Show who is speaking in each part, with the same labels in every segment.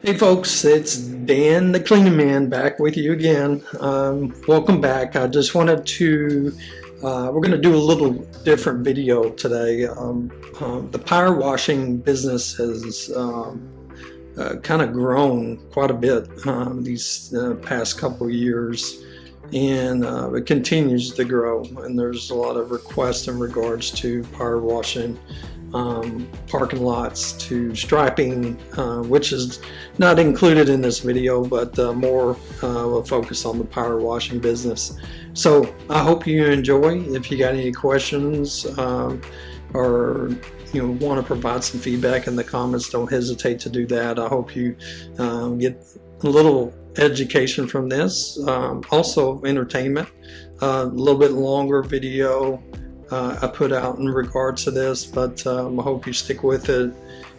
Speaker 1: Hey folks, it's Dan the Cleaning Man back with you again. Welcome back. I just wanted to, we're going to do a little different video today. The power washing business has kind of grown quite a bit these past couple of years, and it continues to grow. And there's a lot of requests in regards to power washing. Parking lots to striping, which is not included in this video, but more will focus on the power washing business. So I hope you enjoy. If you got any questions or want to provide some feedback in the comments, don't hesitate to do that. I hope you get a little education from this, also entertainment. A little bit longer video I put out in regards to this, but I hope you stick with it.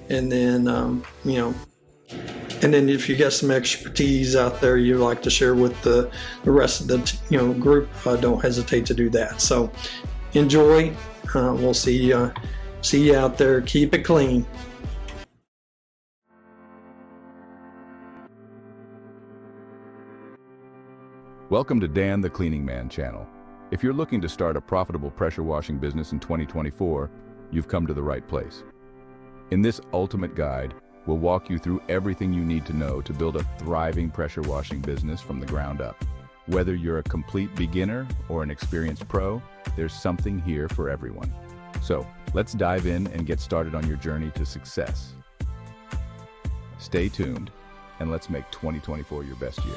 Speaker 1: And then and then if you got some expertise out there you like to share with the rest of the group, don't hesitate to do that. So enjoy. We'll see you out there. Keep it clean.
Speaker 2: Welcome to Dan the Cleaning Man channel. If you're looking to start a profitable pressure washing business in 2024, you've come to the right place. In this ultimate guide, we'll walk you through everything you need to know to build a thriving pressure washing business from the ground up. Whether you're a complete beginner or an experienced pro, there's something here for everyone. So, let's dive in and get started on your journey to success. Stay tuned, and let's make 2024 your best year.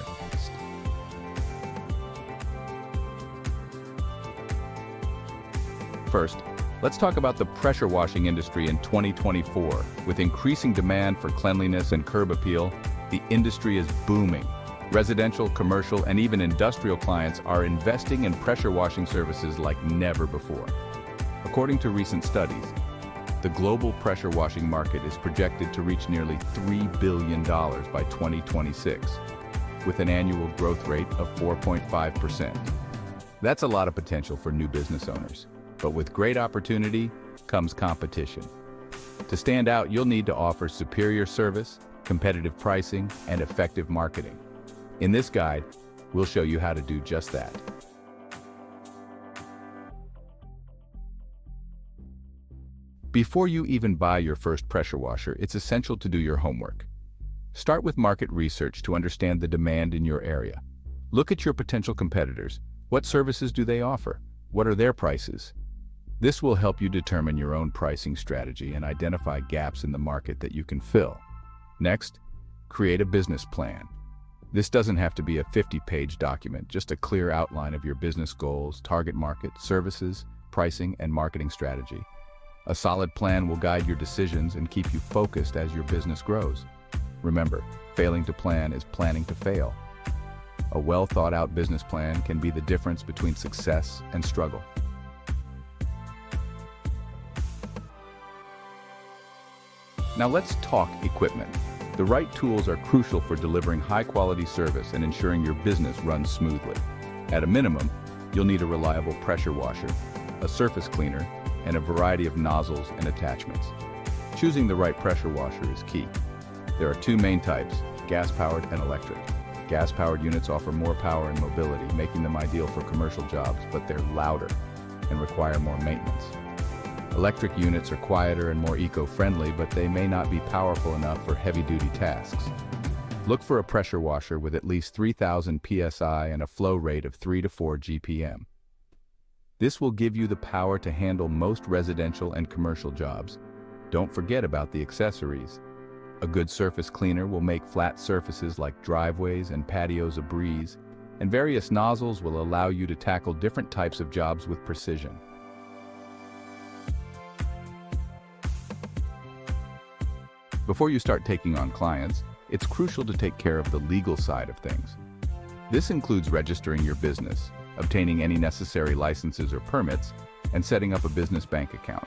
Speaker 2: First, let's talk about the pressure washing industry in 2024. With increasing demand for cleanliness and curb appeal, the industry is booming. Residential, commercial, and even industrial clients are investing in pressure washing services like never before. According to recent studies, the global pressure washing market is projected to reach nearly $3 billion by 2026, with an annual growth rate of 4.5%. That's a lot of potential for new business owners. But with great opportunity comes competition. To stand out, you'll need to offer superior service, competitive pricing, and effective marketing. In this guide, we'll show you how to do just that. Before you even buy your first pressure washer, it's essential to do your homework. Start with market research to understand the demand in your area. Look at your potential competitors. What services do they offer? What are their prices? This will help you determine your own pricing strategy and identify gaps in the market that you can fill. Next, create a business plan. This doesn't have to be a 50-page document, just a clear outline of your business goals, target market, services, pricing, and marketing strategy. A solid plan will guide your decisions and keep you focused as your business grows. Remember, failing to plan is planning to fail. A well-thought-out business plan can be the difference between success and struggle. Now let's talk equipment. The right tools are crucial for delivering high-quality service and ensuring your business runs smoothly. At a minimum, you'll need a reliable pressure washer, a surface cleaner, and a variety of nozzles and attachments. Choosing the right pressure washer is key. There are two main types, gas-powered and electric. Gas-powered units offer more power and mobility, making them ideal for commercial jobs, but they're louder and require more maintenance. Electric units are quieter and more eco-friendly, but they may not be powerful enough for heavy-duty tasks. Look for a pressure washer with at least 3,000 psi and a flow rate of 3 to 4 GPM. This will give you the power to handle most residential and commercial jobs. Don't forget about the accessories. A good surface cleaner will make flat surfaces like driveways and patios a breeze, and various nozzles will allow you to tackle different types of jobs with precision. Before you start taking on clients, it's crucial to take care of the legal side of things. This includes registering your business, obtaining any necessary licenses or permits, and setting up a business bank account.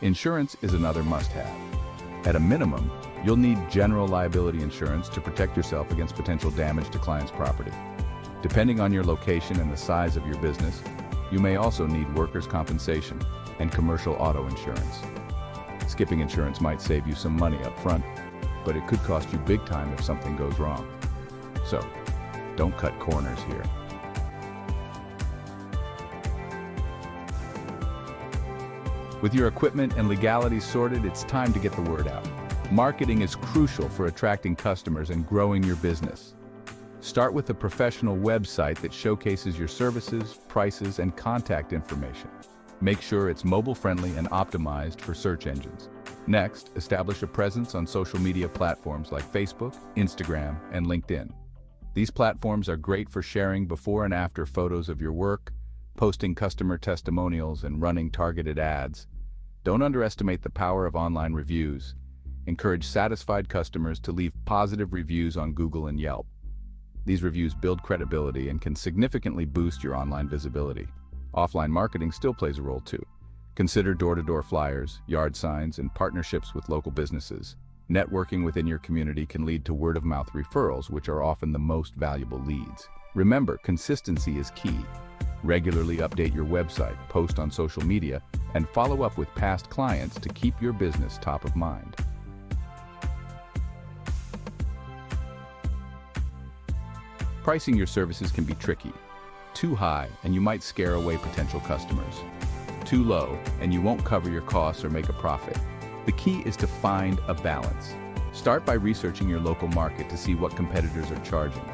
Speaker 2: Insurance is another must-have. At a minimum, you'll need general liability insurance to protect yourself against potential damage to clients' property. Depending on your location and the size of your business, you may also need workers' compensation and commercial auto insurance. Skipping insurance might save you some money up front. but it could cost you big time if something goes wrong. So, don't cut corners here. With your equipment and legalities sorted, it's time to get the word out. Marketing is crucial for attracting customers and growing your business. Start with a professional website that showcases your services, prices, and contact information. Make sure it's mobile-friendly and optimized for search engines. Next, establish a presence on social media platforms like Facebook, Instagram, and LinkedIn. These platforms are great for sharing before and after photos of your work, posting customer testimonials, and running targeted ads. Don't underestimate the power of online reviews. Encourage satisfied customers to leave positive reviews on Google and Yelp. These reviews build credibility and can significantly boost your online visibility. Offline marketing still plays a role too. Consider door-to-door flyers, yard signs, and partnerships with local businesses. Networking within your community can lead to word-of-mouth referrals, which are often the most valuable leads. Remember, consistency is key. Regularly update your website, post on social media, and follow up with past clients to keep your business top of mind. Pricing your services can be tricky. Too high, and you might scare away potential customers. Too low, and you won't cover your costs or make a profit. The key is to find a balance. Start by researching your local market to see what competitors are charging.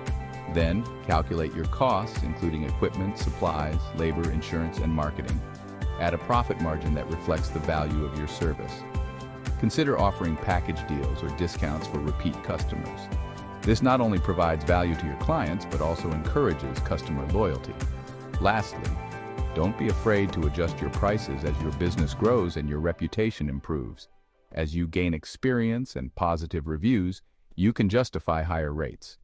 Speaker 2: Then, calculate your costs, including equipment, supplies, labor, insurance, and marketing. Add a profit margin that reflects the value of your service. Consider offering package deals or discounts for repeat customers. This not only provides value to your clients, but also encourages customer loyalty. Lastly, don't be afraid to adjust your prices as your business grows and your reputation improves. As you gain experience and positive reviews, you can justify higher rates.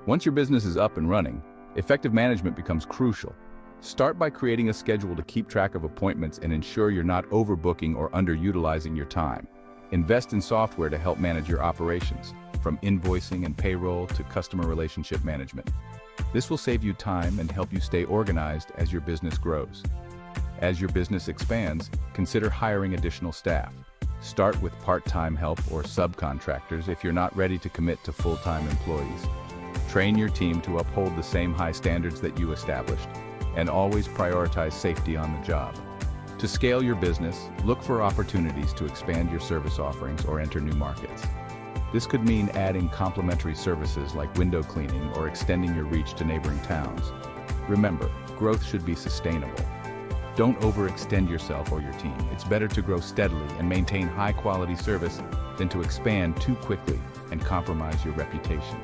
Speaker 2: Once your business is up and running, effective management becomes crucial. Start by creating a schedule to keep track of appointments and ensure you're not overbooking or underutilizing your time. Invest in software to help manage your operations, from invoicing and payroll to customer relationship management. This will save you time and help you stay organized as your business grows. As your business expands, consider hiring additional staff. Start with part-time help or subcontractors if you're not ready to commit to full-time employees. Train your team to uphold the same high standards that you established, and always prioritize safety on the job. To scale your business, look for opportunities to expand your service offerings or enter new markets. This could mean adding complementary services like window cleaning or extending your reach to neighboring towns. Remember, growth should be sustainable. Don't overextend yourself or your team. It's better to grow steadily and maintain high-quality service than to expand too quickly and compromise your reputation.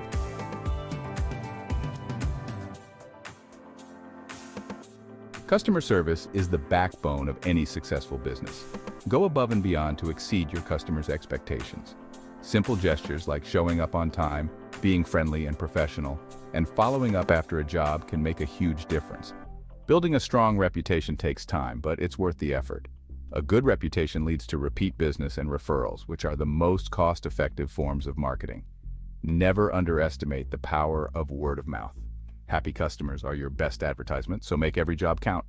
Speaker 2: Customer service is the backbone of any successful business. Go above and beyond to exceed your customers' expectations. Simple gestures like showing up on time, being friendly and professional, and following up after a job can make a huge difference. Building a strong reputation takes time, but it's worth the effort. A good reputation leads to repeat business and referrals, which are the most cost-effective forms of marketing. Never underestimate the power of word of mouth. Happy customers are your best advertisement, so make every job count.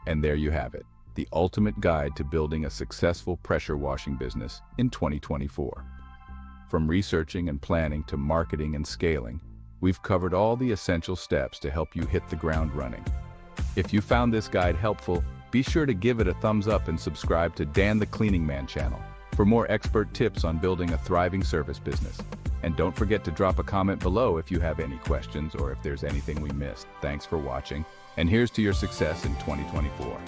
Speaker 2: And there you have it, the ultimate guide to building a successful pressure washing business in 2024. From researching and planning to marketing and scaling, we've covered all the essential steps to help you hit the ground running. If you found this guide helpful, be sure to give it a thumbs up and subscribe to Dan the Cleaning Man channel for more expert tips on building a thriving service business. And don't forget to drop a comment below if you have any questions or if there's anything we missed. Thanks for watching, and here's to your success in 2024.